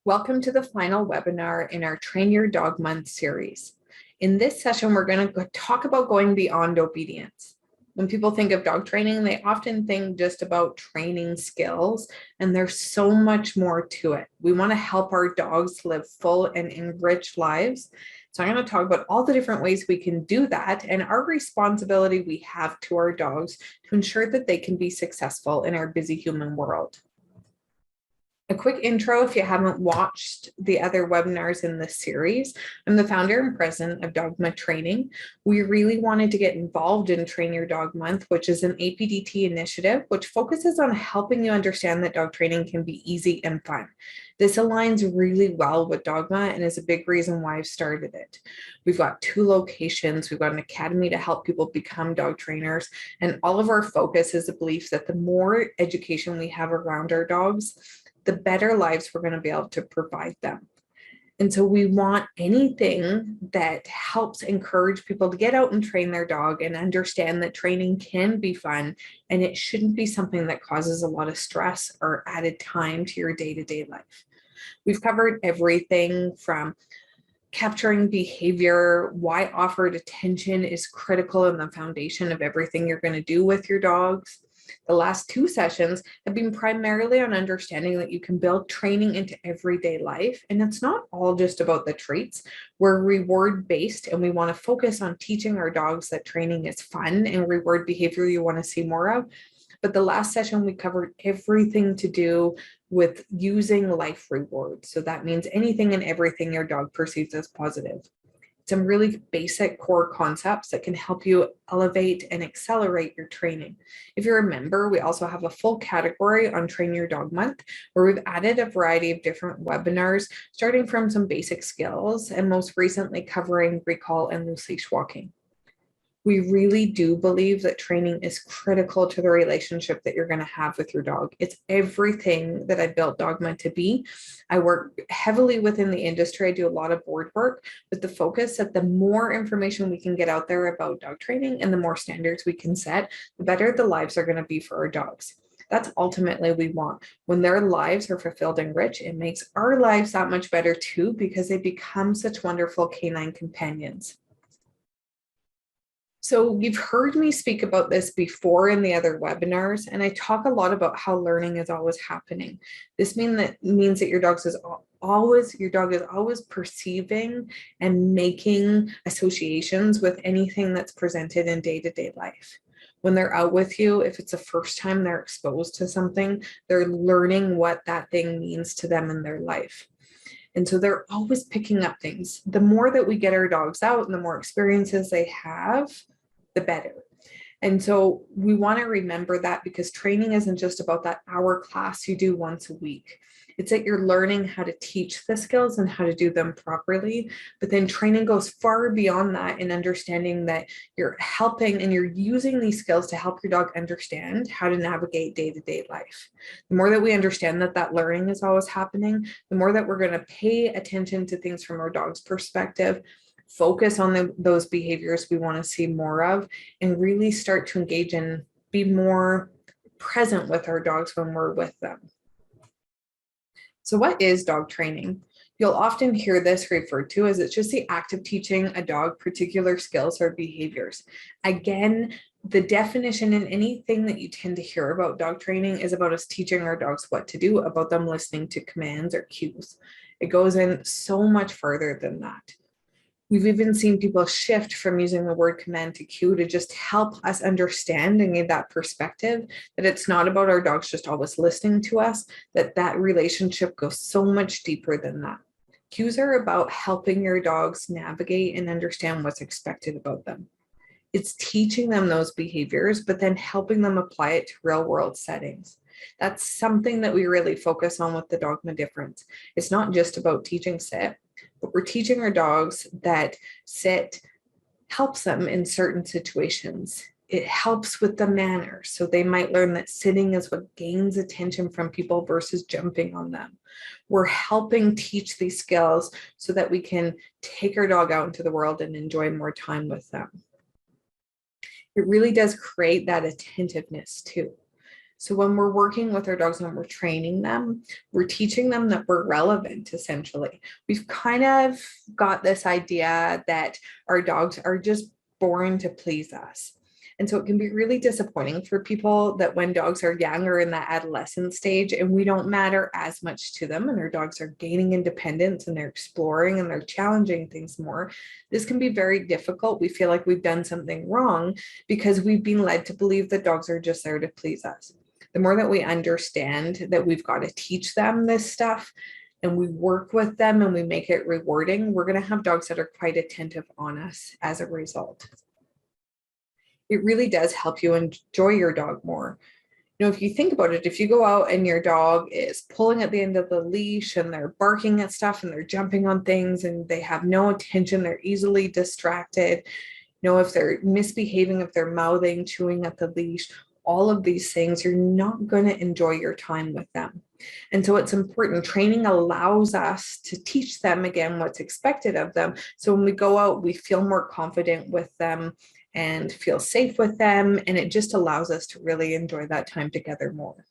Welcome to the final webinar in our Train Your Dog Month series. In this session, we're going to talk about going beyond obedience. When people think of dog training, they often think just about training skills, and there's so much more to it. We want to help our dogs live full and enriched lives. So I'm going to talk about all the different ways we can do that and our responsibility we have to our dogs to ensure that they can be successful in our busy human world. A quick intro if you haven't watched the other webinars in this series. I'm the founder and president of Dogma Training. We really wanted to get involved in Train Your Dog Month, which is an APDT initiative, which focuses on helping you understand that dog training can be easy and fun. This aligns really well with Dogma and is a big reason why I've started it. We've got 2 locations. We've got an academy to help people become dog trainers. And all of our focus is the belief that the more education we have around our dogs, the better lives we're going to be able to provide them. And so we want anything that helps encourage people to get out and train their dog and understand that training can be fun and it shouldn't be something that causes a lot of stress or added time to your day-to-day life. We've covered everything from capturing behavior, why offered attention is critical and the foundation of everything you're going to do with your dogs. The last 2 sessions have been primarily on understanding that you can build training into everyday life. And it's not all just about the traits. We're reward-based and we want to focus on teaching our dogs that training is fun and reward behavior you want to see more of. But the last session, we covered everything to do with using life rewards. So that means anything and everything your dog perceives as positive. Some really basic core concepts that can help you elevate and accelerate your training. If you remember, we also have a full category on Train Your Dog Month, where we've added a variety of different webinars, starting from some basic skills and most recently covering recall and loose leash walking. We really do believe that training is critical to the relationship that you're going to have with your dog. It's everything that I built Dogma to be. I work heavily within the industry. I do a lot of board work with the focus that the more information we can get out there about dog training and the more standards we can set, the better the lives are going to be for our dogs. That's ultimately what we want. When their lives are fulfilled and rich, it makes our lives that much better too, because they become such wonderful canine companions. So you've heard me speak about this before in the other webinars, and I talk a lot about how learning is always happening. This means that your dog is always perceiving and making associations with anything that's presented in day-to-day life. When they're out with you, if it's the first time they're exposed to something, they're learning what that thing means to them in their life. And so they're always picking up things. The more that we get our dogs out and the more experiences they have, the better. And so we want to remember that, because training isn't just about that hour class you do once a week. It's that you're learning how to teach the skills and how to do them properly. But then training goes far beyond that in understanding that you're helping and you're using these skills to help your dog understand how to navigate day-to-day life. The more that we understand that that learning is always happening, the more that we're going to pay attention to things from our dog's perspective, focus on those behaviors we want to see more of, and really start to engage and be more present with our dogs when we're with them. So what is dog training? You'll often hear this referred to as it's just the act of teaching a dog particular skills or behaviors. Again, the definition in anything that you tend to hear about dog training is about us teaching our dogs what to do, about them listening to commands or cues. It goes in so much further than that. We've even seen people shift from using the word command to cue to just help us understand and get that perspective that it's not about our dogs just always listening to us, that relationship goes so much deeper than that. Cues are about helping your dogs navigate and understand what's expected about them. It's teaching them those behaviors, but then helping them apply it to real world settings. That's something that we really focus on with the Dogma difference. It's not just about teaching sit, but we're teaching our dogs that sit helps them in certain situations. It helps with the manners. So they might learn that sitting is what gains attention from people versus jumping on them. We're helping teach these skills so that we can take our dog out into the world and enjoy more time with them. It really does create that attentiveness too. So when we're working with our dogs and we're training them, we're teaching them that we're relevant, essentially. We've kind of got this idea that our dogs are just born to please us. And so it can be really disappointing for people that when dogs are young or in that adolescent stage and we don't matter as much to them and our dogs are gaining independence and they're exploring and they're challenging things more, this can be very difficult. We feel like we've done something wrong because we've been led to believe that dogs are just there to please us. The more that we understand that we've got to teach them this stuff and we work with them and we make it rewarding, we're going to have dogs that are quite attentive on us as a result. It really does help you enjoy your dog more. If you think about it, if you go out and your dog is pulling at the end of the leash and they're barking at stuff and they're jumping on things and they have no attention, they're easily distracted, if they're misbehaving, if they're mouthing, chewing at the leash, all of these things, you're not going to enjoy your time with them. And so it's important. Training allows us to teach them again what's expected of them. So when we go out, we feel more confident with them and feel safe with them. And it just allows us to really enjoy that time together more.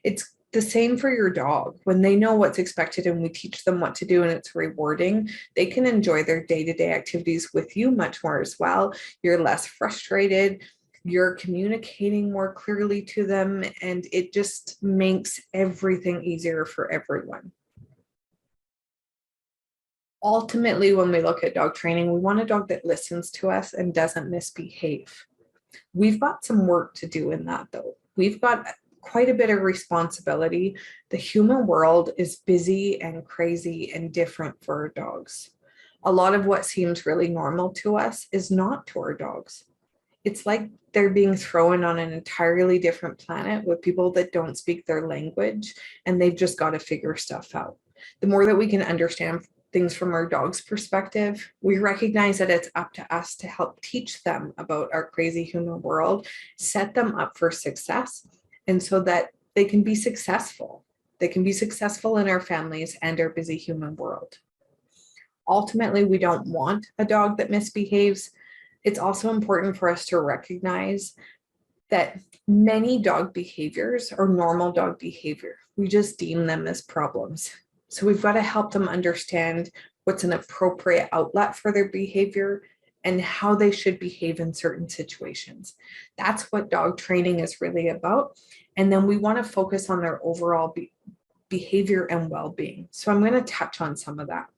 It's the same for your dog. When they know what's expected and we teach them what to do and it's rewarding, they can enjoy their day-to-day activities with you much more as well. You're less frustrated. You're communicating more clearly to them, and it just makes everything easier for everyone. Ultimately, when we look at dog training, we want a dog that listens to us and doesn't misbehave. We've got some work to do in that, though. We've got quite a bit of responsibility. The human world is busy and crazy and different for our dogs. A lot of what seems really normal to us is not to our dogs. It's like they're being thrown on an entirely different planet with people that don't speak their language, and they've just got to figure stuff out. The more that we can understand things from our dog's perspective, we recognize that it's up to us to help teach them about our crazy human world, set them up for success, and so that they can be successful. They can be successful in our families and our busy human world. Ultimately, we don't want a dog that misbehaves. It's also important for us to recognize that many dog behaviors are normal dog behavior. We just deem them as problems. So we've got to help them understand what's an appropriate outlet for their behavior and how they should behave in certain situations. That's what dog training is really about. And then we want to focus on their overall behavior and well-being. So I'm going to touch on some of that.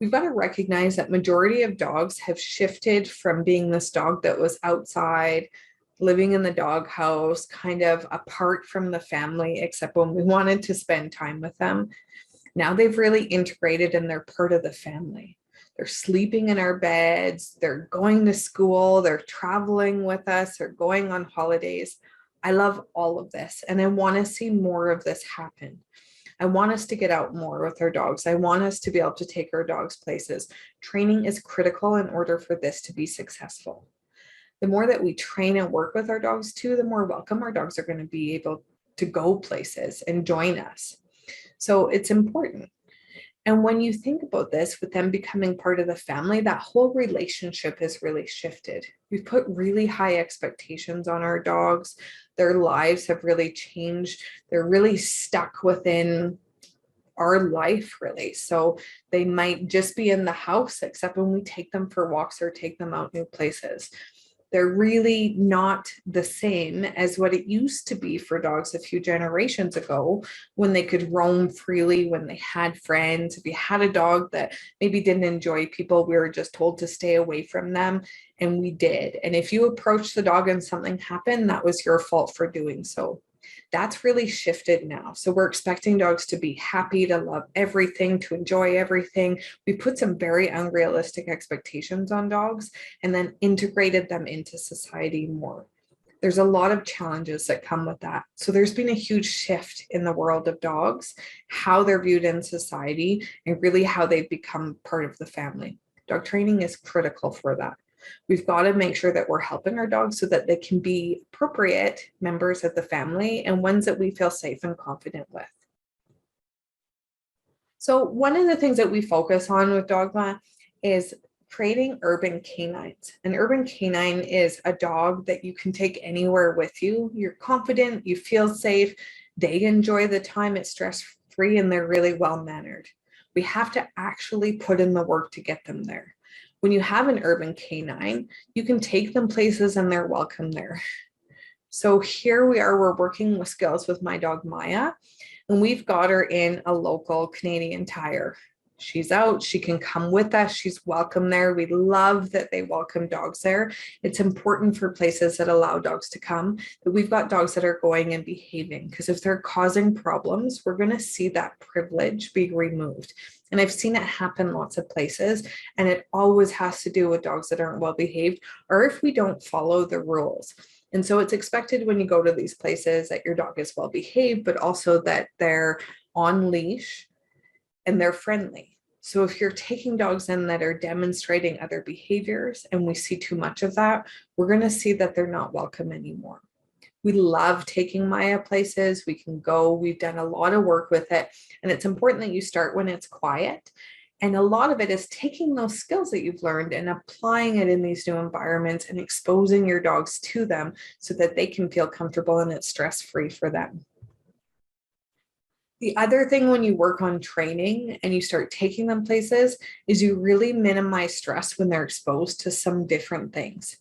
We've got to recognize that majority of dogs have shifted from being this dog that was outside, living in the doghouse, kind of apart from the family, except when we wanted to spend time with them. Now they've really integrated and they're part of the family. They're sleeping in our beds, they're going to school, they're traveling with us, they're going on holidays. I love all of this, and I want to see more of this happen. I want us to get out more with our dogs. I want us to be able to take our dogs places. Training is critical in order for this to be successful. The more that we train and work with our dogs too, the more welcome our dogs are going to be able to go places and join us. So it's important. And when you think about this, with them becoming part of the family, that whole relationship has really shifted. We've put really high expectations on our dogs. Their lives have really changed. They're really stuck within our life, really. So they might just be in the house, except when we take them for walks or take them out new places. They're really not the same as what it used to be for dogs a few generations ago, when they could roam freely, when they had friends. If you had a dog that maybe didn't enjoy people, we were just told to stay away from them, and we did. And if you approached the dog and something happened, that was your fault for doing so. That's really shifted now. So we're expecting dogs to be happy, to love everything, to enjoy everything. We put some very unrealistic expectations on dogs and then integrated them into society more. There's a lot of challenges that come with that. So there's been a huge shift in the world of dogs, how they're viewed in society, and really how they've become part of the family. Dog training is critical for that. We've got to make sure that we're helping our dogs so that they can be appropriate members of the family and ones that we feel safe and confident with. So one of the things that we focus on with Dogma is creating urban canines. An urban canine is a dog that you can take anywhere with you. You're confident, you feel safe, they enjoy the time, it's stress-free, and they're really well-mannered. We have to actually put in the work to get them there. When you have an urban canine, you can take them places and they're welcome there. So here we are, we're working with skills with my dog Maya, and we've got her in a local Canadian Tire. She's out, she can come with us, she's welcome there. We love that they welcome dogs there. It's important for places that allow dogs to come that we've got dogs that are going and behaving, because if they're causing problems, we're going to see that privilege be removed. And I've seen it happen lots of places, and it always has to do with dogs that aren't well behaved or if we don't follow the rules. And so it's expected when you go to these places that your dog is well behaved, but also that they're on leash and they're friendly. So if you're taking dogs in that are demonstrating other behaviors and we see too much of that, we're going to see that they're not welcome anymore. We love taking Maya places. We can go, we've done a lot of work with it. And it's important that you start when it's quiet. And a lot of it is taking those skills that you've learned and applying it in these new environments and exposing your dogs to them so that they can feel comfortable and it's stress-free for them. The other thing when you work on training and you start taking them places is you really minimize stress when they're exposed to some different things.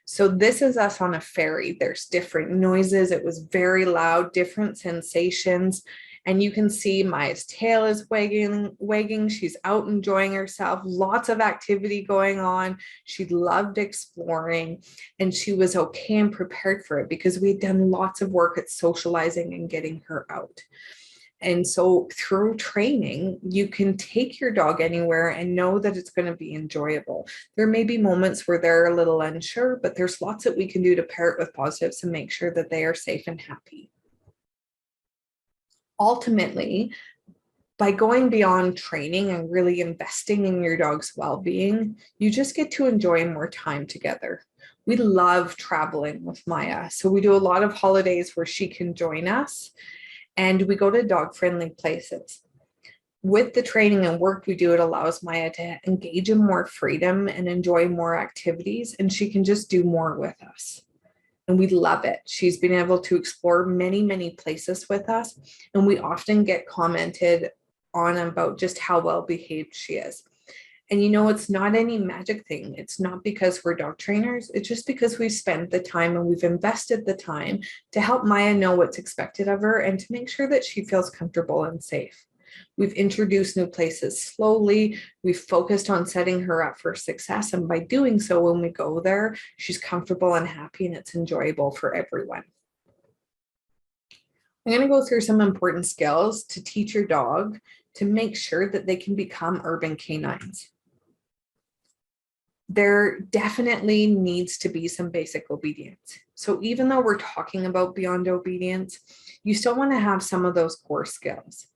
So this is us on a ferry. There's different noises. It was very loud, different sensations. And you can see Maya's tail is wagging. She's out enjoying herself. Lots of activity going on. She loved exploring and she was okay and prepared for it because we'd done lots of work at socializing and getting her out. And so through training, you can take your dog anywhere and know that it's going to be enjoyable. There may be moments where they're a little unsure, but there's lots that we can do to pair it with positives and make sure that they are safe and happy. Ultimately, by going beyond training and really investing in your dog's well-being, you just get to enjoy more time together. We love traveling with Maya. So we do a lot of holidays where she can join us. And we go to dog-friendly places. With the training and work we do, it allows Maya to engage in more freedom and enjoy more activities, and she can just do more with us. And we love it. She's been able to explore many, many places with us, and we often get commented on about just how well behaved she is. And you know, it's not any magic thing. It's not because we're dog trainers. It's just because we've spent the time and we've invested the time to help Maya know what's expected of her and to make sure that she feels comfortable and safe. We've introduced new places slowly. We've focused on setting her up for success. And by doing so, when we go there, she's comfortable and happy and it's enjoyable for everyone. I'm going to go through some important skills to teach your dog to make sure that they can become urban canines. There definitely needs to be some basic obedience. So even though we're talking about beyond obedience, you still want to have some of those core skills.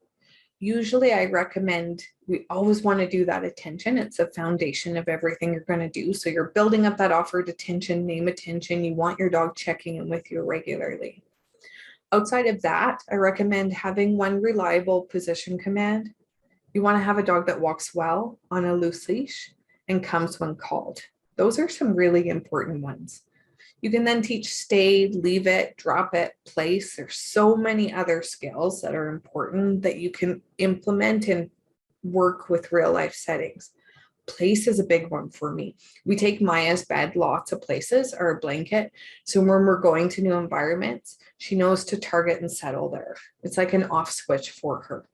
Usually I recommend, we always want to do that attention. It's the foundation of everything you're going to do. So you're building up that offered attention, name attention. You want your dog checking in with you regularly. Outside of that, I recommend having one reliable position command. You want to have a dog that walks well on a loose leash and comes when called. Those are some really important ones. You can then teach stay, leave it, drop it, place. There's so many other skills that are important that you can implement and work with real life settings. Place is a big one for me. We take Maya's bed lots of places, or a blanket. So when we're going to new environments, she knows to target and settle there. It's like an off switch for her.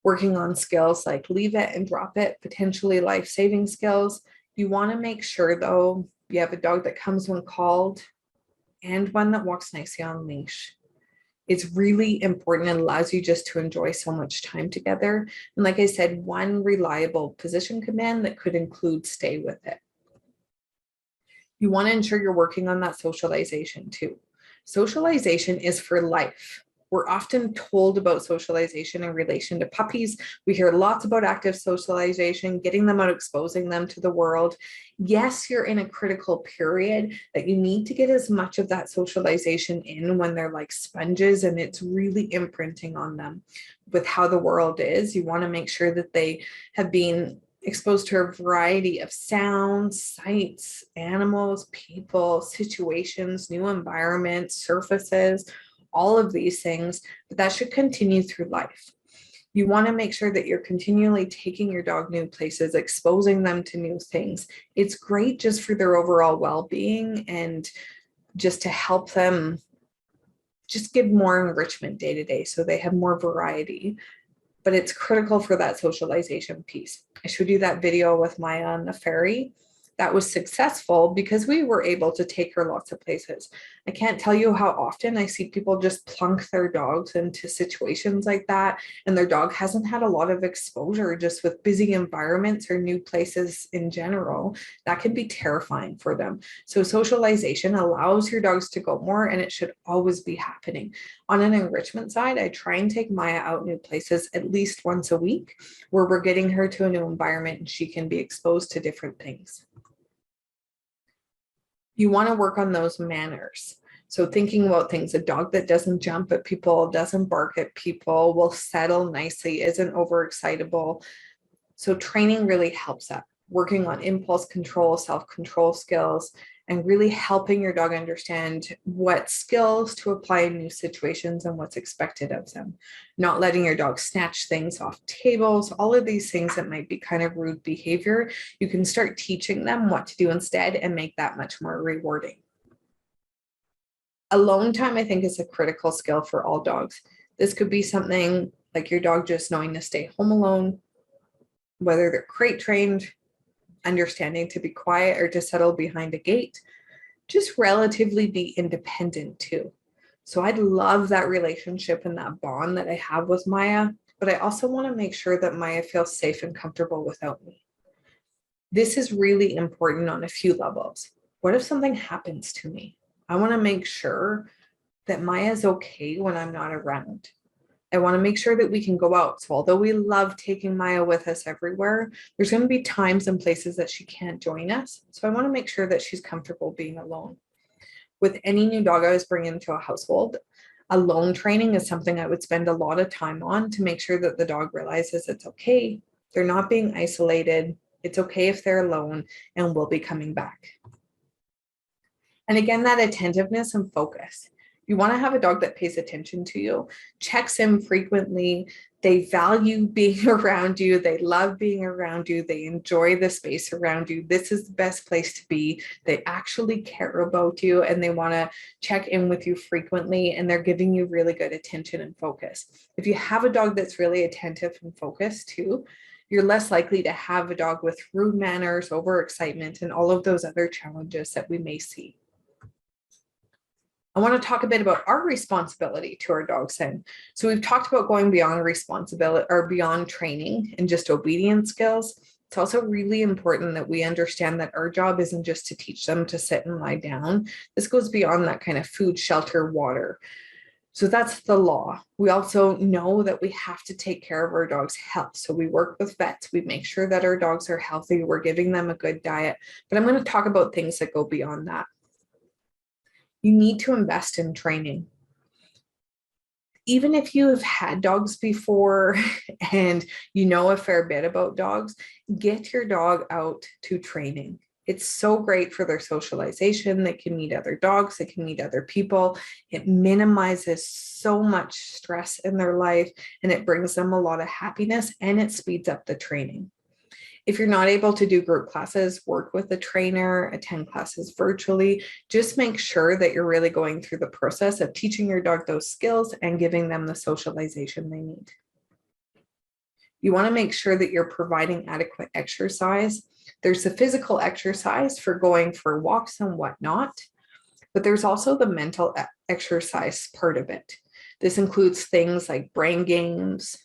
Working on skills like leave it and drop it, potentially life-saving skills. You want to make sure though, you have a dog that comes when called and one that walks nicely on leash. It's really important and allows you just to enjoy so much time together. And like I said, one reliable position command that could include stay with it. You want to ensure you're working on that socialization too. Socialization is for life. We're often told about socialization in relation to puppies. We hear lots about active socialization, getting them out, exposing them to the world. Yes, you're in a critical period that you need to get as much of that socialization in when they're like sponges and it's really imprinting on them with how the world is. You want to make sure that they have been exposed to a variety of sounds, sights, animals, people, situations, new environments, surfaces, all of these things, but that should continue through life. You want to make sure that you're continually taking your dog new places, exposing them to new things. It's great just for their overall well-being and just to help them just give more enrichment day to day so they have more variety. But it's critical for that socialization piece. I showed you that video with Maya on the ferry. That was successful because we were able to take her lots of places. I can't tell you how often I see people just plunk their dogs into situations like that, and their dog hasn't had a lot of exposure just with busy environments or new places in general. That can be terrifying for them. So socialization allows your dogs to go more, and it should always be happening. On an enrichment side, I try and take Maya out new places at least once a week where we're getting her to a new environment and she can be exposed to different things. You want to work on those manners. So thinking about things, a dog that doesn't jump at people, doesn't bark at people, will settle nicely, isn't overexcitable. So training really helps that. Working on impulse control, self-control skills, and really helping your dog understand what skills to apply in new situations and what's expected of them. Not letting your dog snatch things off tables, all of these things that might be kind of rude behavior, you can start teaching them what to do instead and make that much more rewarding. Alone time, I think, is a critical skill for all dogs. This could be something like your dog just knowing to stay home alone, whether they're crate trained, understanding to be quiet or to settle behind a gate, just relatively be independent too. So I'd love that relationship and that bond that I have with Maya, but I also want to make sure that Maya feels safe and comfortable without me. This is really important on a few levels. What if something happens to me? I want to make sure that Maya's okay when I'm not around. I want to make sure that we can go out. So although we love taking Maya with us everywhere, there's going to be times and places that she can't join us. So I want to make sure that she's comfortable being alone. With any new dog I was bringing into a household, alone training is something I would spend a lot of time on to make sure that the dog realizes it's okay. They're not being isolated. It's okay if they're alone, and we'll be coming back. And again, that attentiveness and focus. You want to have a dog that pays attention to you, checks in frequently. They value being around you. They love being around you. They enjoy the space around you. This is the best place to be. They actually care about you and they want to check in with you frequently, and they're giving you really good attention and focus. If you have a dog that's really attentive and focused too, you're less likely to have a dog with rude manners, overexcitement, and all of those other challenges that we may see. I want to talk a bit about our responsibility to our dogs then. So we've talked about going beyond responsibility or beyond training and just obedience skills. It's also really important that we understand that our job isn't just to teach them to sit and lie down. This goes beyond that kind of food, shelter, water. So that's the law. We also know that we have to take care of our dog's health. So we work with vets. We make sure that our dogs are healthy. We're giving them a good diet. But I'm going to talk about things that go beyond that. You need to invest in training. Even if you have had dogs before and you know a fair bit about dogs, get your dog out to training. It's so great for their socialization. They can meet other dogs, they can meet other people. It minimizes so much stress in their life, and it brings them a lot of happiness, and it speeds up the training. If you're not able to do group classes, work with a trainer, attend classes virtually. Just make sure that you're really going through the process of teaching your dog those skills and giving them the socialization they need. You want to make sure that you're providing adequate exercise. There's the physical exercise for going for walks and whatnot, but there's also the mental exercise part of it. This includes things like brain games,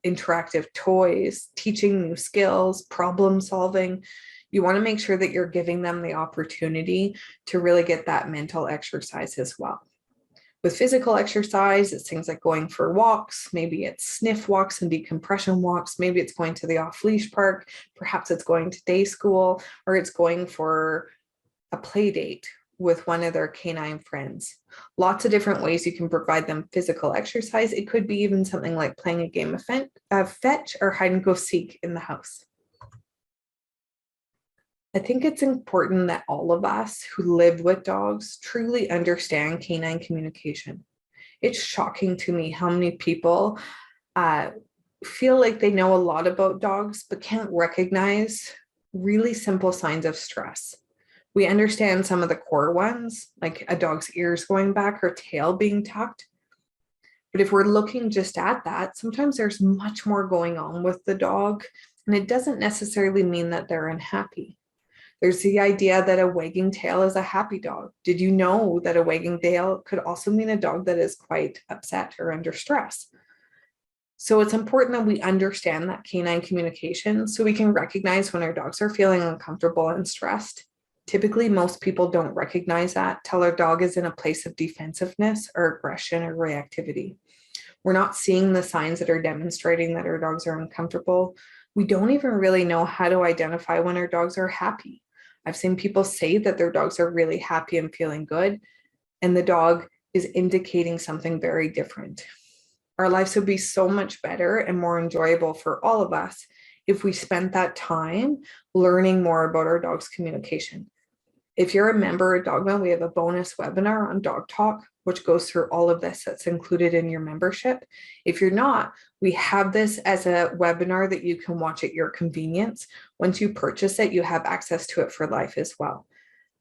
interactive toys, teaching new skills, problem solving. You want to make sure that you're giving them the opportunity to really get that mental exercise as well. With physical exercise, it's things like going for walks. Maybe it's sniff walks and decompression walks. Maybe it's going to the off-leash park. Perhaps it's going to day school, or it's going for a play date with one of their canine friends. Lots of different ways you can provide them physical exercise. It could be even something like playing a game of fetch or hide and go seek in the house. I think it's important that all of us who live with dogs truly understand canine communication. It's shocking to me how many people uh, feel like they know a lot about dogs, but can't recognize really simple signs of stress. We understand some of the core ones, like a dog's ears going back or tail being tucked. But if we're looking just at that, sometimes there's much more going on with the dog, and it doesn't necessarily mean that they're unhappy. There's the idea that a wagging tail is a happy dog. Did you know that a wagging tail could also mean a dog that is quite upset or under stress? So it's important that we understand that canine communication so we can recognize when our dogs are feeling uncomfortable and stressed. Typically, most people don't recognize that till our dog is in a place of defensiveness or aggression or reactivity. We're not seeing the signs that are demonstrating that our dogs are uncomfortable. We don't even really know how to identify when our dogs are happy. I've seen people say that their dogs are really happy and feeling good, and the dog is indicating something very different. Our lives would be so much better and more enjoyable for all of us if we spent that time learning more about our dog's communication. If you're a member of Dogma, we have a bonus webinar on dog talk, which goes through all of this that's included in your membership. If you're not, we have this as a webinar that you can watch at your convenience. Once you purchase it, you have access to it for life as well.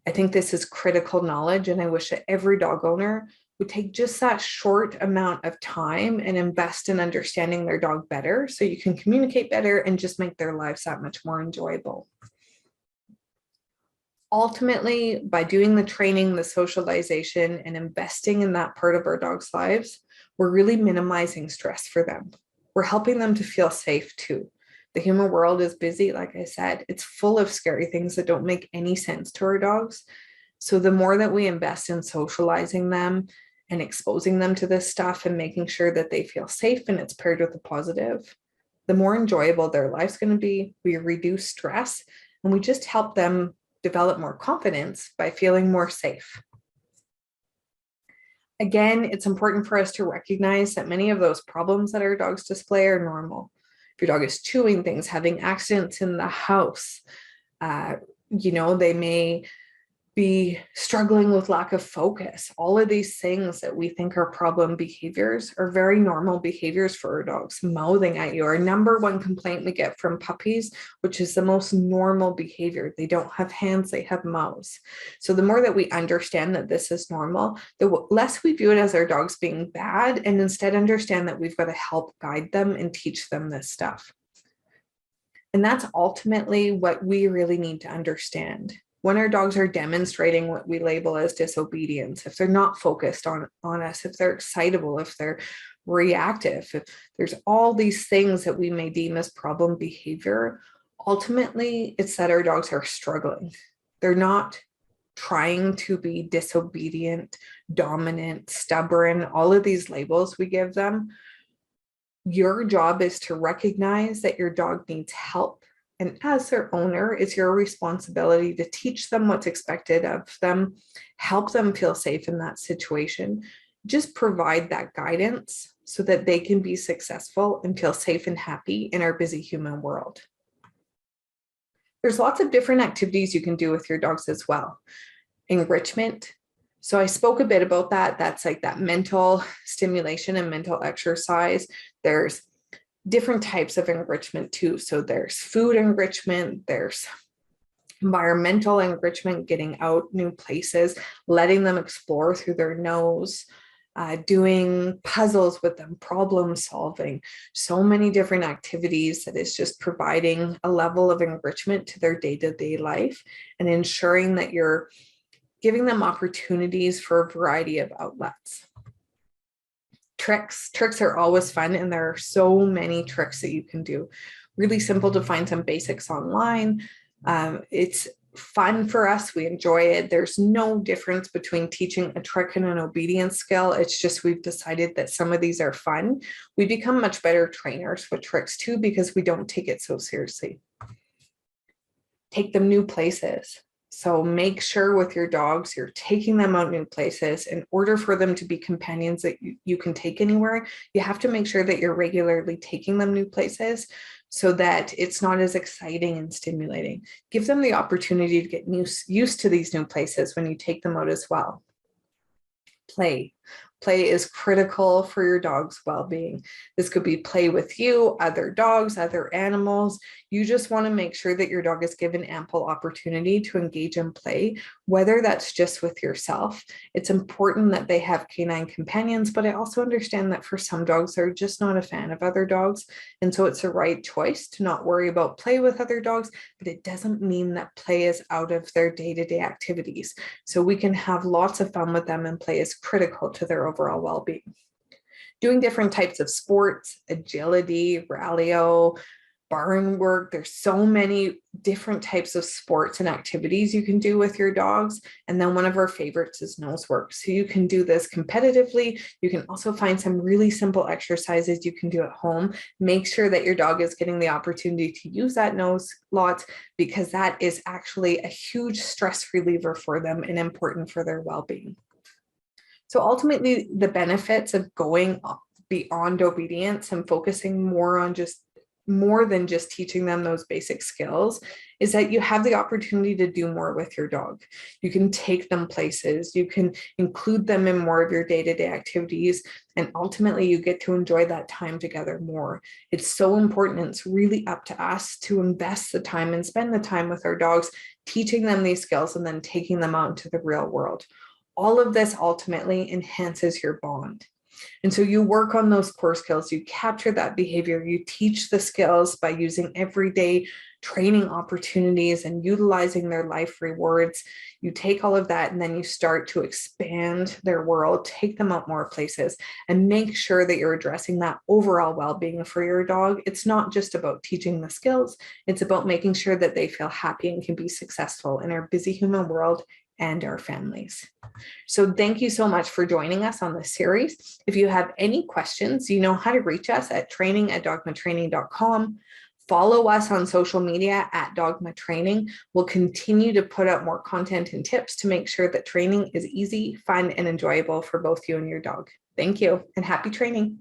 I think this is critical knowledge, and I wish that every dog owner would take just that short amount of time and invest in understanding their dog better so you can communicate better and just make their lives that much more enjoyable. Ultimately, by doing the training, the socialization, and investing in that part of our dogs' lives, we're really minimizing stress for them. We're helping them to feel safe too. The human world is busy, like I said. It's full of scary things that don't make any sense to our dogs. So the more that we invest in socializing them and exposing them to this stuff and making sure that they feel safe and it's paired with a positive, the more enjoyable their life's going to be. We reduce stress and we just help them develop more confidence by feeling more safe. Again, it's important for us to recognize that many of those problems that our dogs display are normal. If your dog is chewing things, having accidents in the house, they may be struggling with lack of focus. All of these things that we think are problem behaviors are very normal behaviors for our dogs. Mouthing at you, our number one complaint we get from puppies, which is the most normal behavior. They don't have hands, they have mouths. So the more that we understand that this is normal, the less we view it as our dogs being bad, and instead understand that we've got to help guide them and teach them this stuff. And that's ultimately what we really need to understand. When our dogs are demonstrating what we label as disobedience, if they're not focused on us, if they're excitable, if they're reactive, if there's all these things that we may deem as problem behavior, ultimately it's that our dogs are struggling. They're not trying to be disobedient, dominant, stubborn, all of these labels we give them. Your job is to recognize that your dog needs help. And as their owner, it's your responsibility to teach them what's expected of them, help them feel safe in that situation, just provide that guidance so that they can be successful and feel safe and happy in our busy human world. There's lots of different activities you can do with your dogs as well. Enrichment. So I spoke a bit about that. That's like that mental stimulation and mental exercise. There's different types of enrichment too. So there's food enrichment, there's environmental enrichment, getting out new places, letting them explore through their nose, doing puzzles with them, problem solving, so many different activities that is just providing a level of enrichment to their day-to-day life and ensuring that you're giving them opportunities for a variety of outlets. Tricks are always fun, and there are so many tricks that you can do. Really simple to find some basics online. It's fun for us. We enjoy it. There's no difference between teaching a trick and an obedience skill. It's just we've decided that some of these are fun. We become much better trainers with tricks too because we don't take it so seriously. Take them new places. So make sure with your dogs, you're taking them out new places. In order for them to be companions that you can take anywhere, you have to make sure that you're regularly taking them new places so that it's not as exciting and stimulating. Give them the opportunity to get used to these new places when you take them out as well. Play. Play is critical for your dog's well-being. This could be play with you, other dogs, other animals. You just want to make sure that your dog is given ample opportunity to engage in play, whether that's just with yourself. It's important that they have canine companions, but I also understand that for some dogs, they're just not a fan of other dogs. And so it's the right choice to not worry about play with other dogs, but it doesn't mean that play is out of their day-to-day activities. So we can have lots of fun with them, and play is critical to their overall well-being. Doing different types of sports, agility, rallyo, barn work. There's so many different types of sports and activities you can do with your dogs. And then one of our favorites is nose work. So you can do this competitively. You can also find some really simple exercises you can do at home. Make sure that your dog is getting the opportunity to use that nose lots, because that is actually a huge stress reliever for them and important for their well-being. So ultimately, the benefits of going beyond obedience and focusing more than just teaching them those basic skills is that you have the opportunity to do more with your dog. You can take them places, you can include them in more of your day-to-day activities, and ultimately you get to enjoy that time together more. It's so important, and it's really up to us to invest the time and spend the time with our dogs, teaching them these skills and then taking them out into the real world. All of this ultimately enhances your bond. And so you work on those core skills, you capture that behavior, you teach the skills by using everyday training opportunities and utilizing their life rewards. You take all of that and then you start to expand their world, take them out more places, and make sure that you're addressing that overall well-being for your dog. It's not just about teaching the skills, it's about making sure that they feel happy and can be successful in our busy human world and our families. So thank you so much for joining us on this series. If you have any questions, you know how to reach us at training@dogmatraining.com. Follow us on social media at Dogma Training. We'll continue to put up more content and tips to make sure that training is easy, fun, and enjoyable for both you and your dog. Thank you, and happy training.